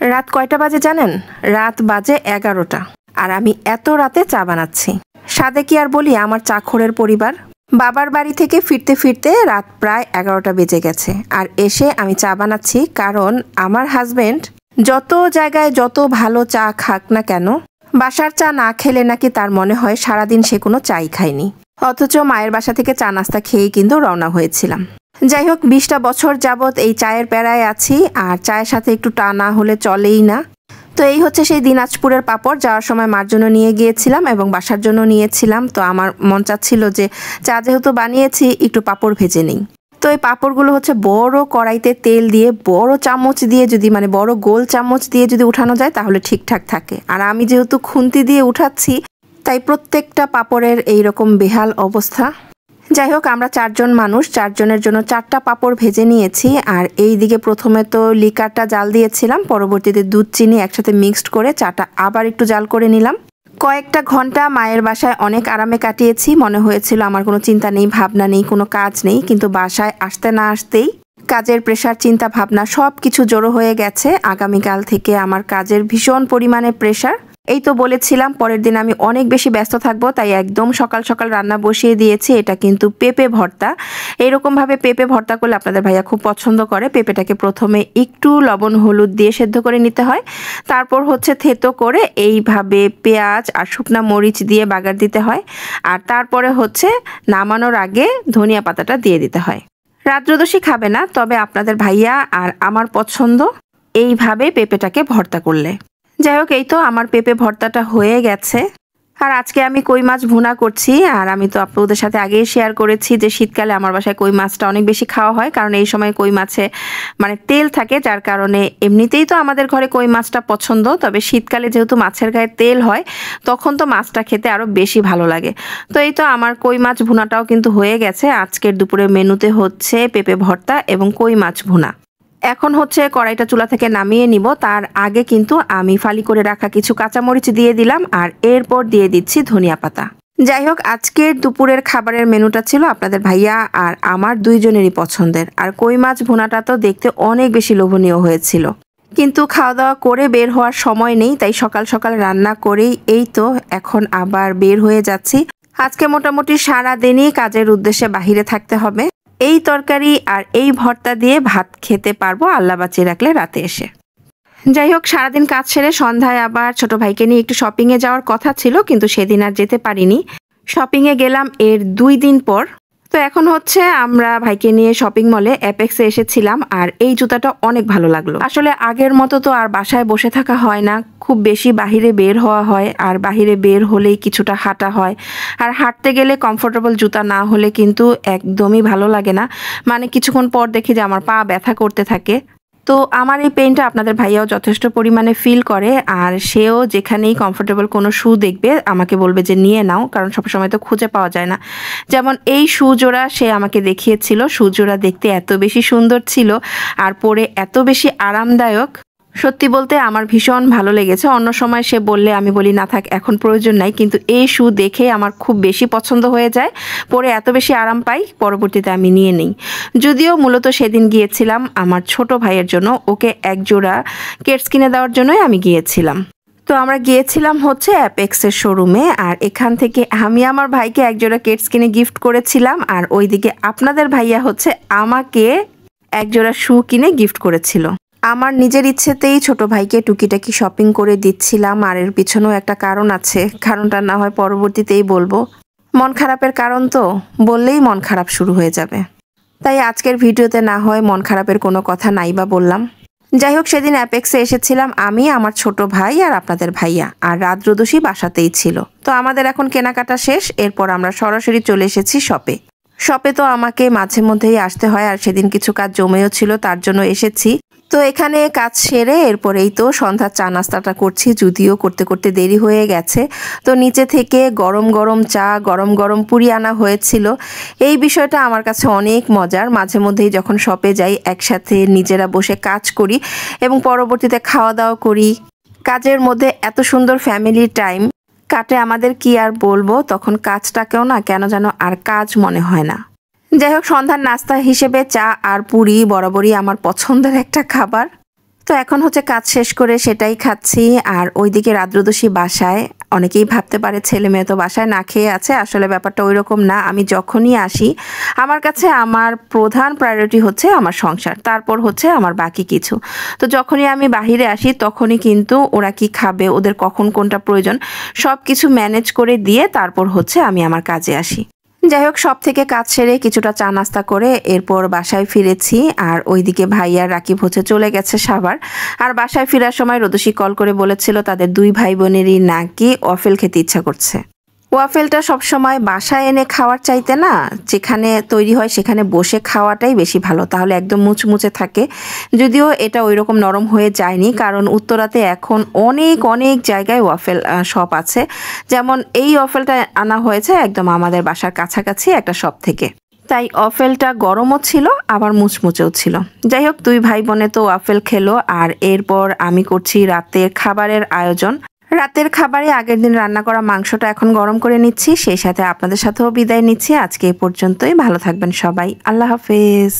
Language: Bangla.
রাত কয়টা বাজে জানেন? রাত বাজে 11টা। আর আমি এত রাতে চা বানাচ্ছি। সাধে কি আর বলি আমার চাকরের পরিবার। বাবার বাড়ি থেকে ফিরতে ফিরতে রাত প্রায় 11টা বেজে গেছে। আর এসে আমি চা বানাচ্ছি কারণ আমার হাজবেন্ড যত জায়গায় যত ভালো চা খাক না কেন, বাসার চা না খেলে নাকি তার মনে হয় সারাদিন সে কোনো চাই খায়নি। অথচ মায়ের বাসা থেকে চা নাস্তা খেয়েই কিন্তু রওনা হয়েছিলাম। যাই হোক, 20টা বছর যাবৎ এই চায়ের প্যারায় আছি, আর চায়ের সাথে একটু টা না হলে চলেই না। তো এই হচ্ছে সেই দিনাজপুরের পাপড়। যাওয়ার সময় মার জন্য নিয়ে গিয়েছিলাম এবং বাসার জন্য নিয়েছিলাম। তো আমার মন চাচ্ছিল যে চা যেহেতু বানিয়েছি একটু পাপড় ভেজে নিই। তো এই পাপড়গুলো হচ্ছে বড় কড়াইতে তেল দিয়ে বড় চামচ দিয়ে যদি বড় গোল চামচ দিয়ে যদি উঠানো যায় তাহলে ঠিকঠাক থাকে। আর আমি যেহেতু খুন্তি দিয়ে উঠাচ্ছি তাই প্রত্যেকটা পাপড়ের এইরকম বেহাল অবস্থা। যাই হোক, আমরা 4 জন মানুষ, 4 জনের জন্য 4টা পাপড় ভেজে নিয়েছি। আর এই দিকে প্রথমে তো লিকারটা জাল দিয়েছিলাম, পরবর্তীতে দুধ চিনি একসাথে মিক্সড করে চাটা আবার একটু জাল করে নিলাম। কয়েকটা ঘন্টা মায়ের বাসায় অনেক আরামে কাটিয়েছি। মনে হয়েছিল আমার কোনো চিন্তা নেই, ভাবনা নেই, কোনো কাজ নেই। কিন্তু বাসায় আসতে না আসতেই কাজের প্রেশার, চিন্তা ভাবনা সব কিছু জড়ো হয়ে গেছে। আগামীকাল থেকে আমার কাজের ভীষণ পরিমাণে প্রেশার। এই তো বলেছিলাম পরের দিন আমি অনেক বেশি ব্যস্ত থাকবো, তাই একদম সকাল সকাল রান্না বসিয়ে দিয়েছি। এটা কিন্তু পেঁপে ভর্তা। এইরকমভাবে পেঁপে ভর্তা করলে আপনাদের ভাইয়া খুব পছন্দ করে। পেঁপেটাকে প্রথমে একটু লবণ হলুদ দিয়ে সেদ্ধ করে নিতে হয়, তারপর হচ্ছে থেতো করে এইভাবে পেঁয়াজ আর শুকনা মরিচ দিয়ে বাগার দিতে হয়, আর তারপরে হচ্ছে নামানোর আগে ধনিয়া পাতাটা দিয়ে দিতে হয়। রাত্রদোষী খাবে না, তবে আপনাদের ভাইয়া আর আমার পছন্দ এইভাবে পেঁপেটাকে ভর্তা করলে। যাই হোক, এই তো আমার পেঁপে ভর্তাটা হয়ে গেছে। আর আজকে আমি কই মাছ ভুনা করছি। আর আমি তো আপনাদের সাথে আগেই শেয়ার করেছি যে শীতকালে আমার বাসায় কই মাছটা অনেক বেশি খাওয়া হয়, কারণ এই সময় কই মাছে তেল থাকে, যার কারণে এমনিতেই তো আমাদের ঘরে কই মাছটা পছন্দ, তবে শীতকালে যেহেতু মাছের গায়ে তেল হয় তখন তো মাছটা খেতে আরও বেশি ভালো লাগে। তো এই তো আমার কই মাছ ভুনাটাও কিন্তু হয়ে গেছে। আজকের দুপুরের মেনুতে হচ্ছে পেঁপে ভর্তা এবং কই মাছ ভুনা। এখন হচ্ছে কড়াইটা চুলা থেকে নামিয়ে নিব। তার আগে কিন্তু আমি ফালি করে রাখা কিছু কাঁচামরিচ দিয়ে দিলাম, আর এরপর দিয়ে দিচ্ছি ধনিয়া পাতা। যাই হোক, আজকের দুপুরের খাবারের মেনুটা ছিল আপনাদের ভাইয়া আর আমার দুইজনেরই পছন্দের। আর কই মাছ ভুনাটা তো দেখতে অনেক বেশি লোভনীয় হয়েছিল, কিন্তু খাওয়া দাওয়া করে বের হওয়ার সময় নেই, তাই সকাল সকাল রান্না করেই এই তো এখন আবার বের হয়ে যাচ্ছি। আজকে মোটামুটি সারাদিনই কাজের উদ্দেশ্যে বাহিরে থাকতে হবে। এই তরকারি আর এই ভর্তা দিয়ে ভাত খেতে পারবো আল্লাহ বাঁচিয়ে রাখলে রাতে এসে। যাই হোক, সারাদিন কাজ সেরে সন্ধ্যায় আবার ছোট ভাইকে নিয়ে একটু শপিংয়ে যাওয়ার কথা ছিল, কিন্তু সেদিন আর যেতে পারিনি। শপিংয়ে গেলাম এর 2 দিন পর। তো এখন হচ্ছে আমরা ভাইকে নিয়ে শপিং মলে অ্যাপেক্সে এসেছিলাম, আর এই জুতাটা অনেক ভালো লাগলো। আসলে আগের মতো তো আর বাসায় বসে থাকা হয় না, খুব বেশি বাহিরে বের হওয়া হয়, আর বাহিরে বের হলেই কিছুটা হাঁটা হয়। আর হাঁটতে গেলে কমফোর্টেবল জুতা না হলে কিন্তু একদমই ভালো লাগে না। কিছুক্ষণ পর দেখি যে আমার পা ব্যথা করতে থাকে। তো আমার এই পেইনটা আপনাদের ভাইয়াও যথেষ্ট পরিমাণে ফিল করে, আর সেও যেখানেই কমফোর্টেবল কোনো শু দেখবে আমাকে বলবে যে নিয়ে নাও, কারণ সবসময় তো খুঁজে পাওয়া যায় না। যেমন এই শু জোড়া সে আমাকে দেখিয়েছিল, শু জোড়া দেখতে এত বেশি সুন্দর ছিল আর পরে এত বেশি আরামদায়ক। সত্যি বলতে আমার ভীষণ ভালো লেগেছে। অন্য সময় সে বললে আমি বলি না থাক, এখন প্রয়োজন নাই, কিন্তু এই শু দেখে আমার খুব বেশি পছন্দ হয়ে যায়, পরে এত বেশি আরাম পাই, পরবর্তীতে আমি নিয়ে নিই। যদিও মূলত সেদিন গিয়েছিলাম আমার ছোট ভাইয়ের জন্য, ওকে এক জোড়া কেটস কিনে দেওয়ার জন্যই আমি গিয়েছিলাম। তো আমরা গিয়েছিলাম হচ্ছে অ্যাপেক্সের শোরুমে, আর এখান থেকে আমি আমার ভাইকে এক জোড়া কেটস কিনে গিফট করেছিলাম, আর ওইদিকে আপনাদের ভাইয়া হচ্ছে আমাকে এক জোড়া শু কিনে গিফট করেছিল। আমার নিজের ইচ্ছেতেই ছোট ভাইকে টুকিটাকি শপিং করে দিচ্ছিলাম, আর এর পিছনেও একটা কারণ আছে, কারণটা না হয় পরবর্তীতেই বলবো। মন খারাপের কারণ তো বললেই মন খারাপ শুরু হয়ে যাবে, তাই আজকের ভিডিওতে না হয় মন খারাপের কোনো কথা নাই বা বললাম। যাই হোক, সেদিন অ্যাপেক্সে এসেছিলাম আমি, আমার ছোট ভাই আর আপনাদের ভাইয়া, আর রাত্রদোষী বাসাতেই ছিল। তো আমাদের এখন কেনাকাটা শেষ, এরপর আমরা সরাসরি চলে এসেছি শপে। শপে তো আমাকে মাঝে মধ্যেই আসতে হয়, আর সেদিন কিছু কাজ জমেও ছিল, তার জন্য এসেছি। তো এখানে কাজ সেরে এরপরেই তো সন্ধ্যার চা নাস্তাটা করছি, যদিও করতে করতে দেরি হয়ে গেছে। তো নিচে থেকে গরম গরম চা, গরম গরম পুরি আনা হয়েছিল। এই বিষয়টা আমার কাছে অনেক মজার। মাঝে মধ্যেই যখন শপে যাই একসাথে নিজেরা বসে কাজ করি এবং পরবর্তীতে খাওয়া দাওয়া করি। কাজের মধ্যে এত সুন্দর ফ্যামিলি টাইম কাটে আমাদের, কি আর বলবো। তখন কাজটাকেও না কেন যেন আর কাজ মনে হয় না। যাই হোক, সন্ধ্যার নাস্তা হিসেবে চা আর পুরি বরাবরই আমার পছন্দের একটা খাবার। তো তো এখন হচ্ছে কাজ শেষ করে সেটাই খাচ্ছি। আর ওইদিকে রাদ্রদোষী বাসায়, অনেকেই ভাবতে পারে ছেলে মেয়ে তো বাসায় না খেয়ে আছে, আসলে ব্যাপারটা ওই রকম না। আমি যখনই আসি আমার কাছে আমার প্রধান প্রায়োরিটি হচ্ছে আমার সংসার, তারপর হচ্ছে আমার বাকি কিছু। তো যখনই আমি বাহিরে আসি তখনই কিন্তু ওরা কি খাবে, ওদের কখন কোনটা প্রয়োজন সব কিছু ম্যানেজ করে দিয়ে তারপর হচ্ছে আমি আমার কাজে আসি। যাই হোক, সব থেকে কাজ সেরে কিছুটা চা নাস্তা করে এরপর বাসায় ফিরেছি। আর ওইদিকে ভাই আর রাকিব হচ্ছে চলে গেছে সাভার। আর বাসায় ফেরার সময় রোদসী কল করে বলেছিল তাদের দুই ভাই বোনেরই নাকি ওয়াফেল খেতে ইচ্ছা করছে। ওয়াফেলটা সবসময় বাসায় এনে খাওয়ার চাইতে না, যেখানে তৈরি হয় সেখানে বসে খাওয়াটাই বেশি ভালো, তাহলে একদম মুচমুচে থাকে। যদিও এটা ওই রকম নরম হয়ে যায়নি, কারণ উত্তরাতে এখন অনেক অনেক জায়গায় ওয়াফেল শপ আছে। যেমন এই ওয়াফেলটা আনা হয়েছে একদম আমাদের বাসার কাছাকাছি একটা শপ থেকে, তাই ওয়াফেলটা গরমও ছিল আবার মুচমুচেও ছিল। যাই হোক, দুই ভাই বোনে তো ওয়াফেল খেলো। আর এরপর আমি করছি রাতের খাবারের আয়োজন। রাতের খাবারে আগের দিন রান্না করা মাংসটা এখন গরম করে নিচ্ছি, সেই সাথে আপনাদের সাথেও বিদায় নিচ্ছি। আজকে এই পর্যন্তই, ভালো থাকবেন সবাই, আল্লাহ হাফেজ।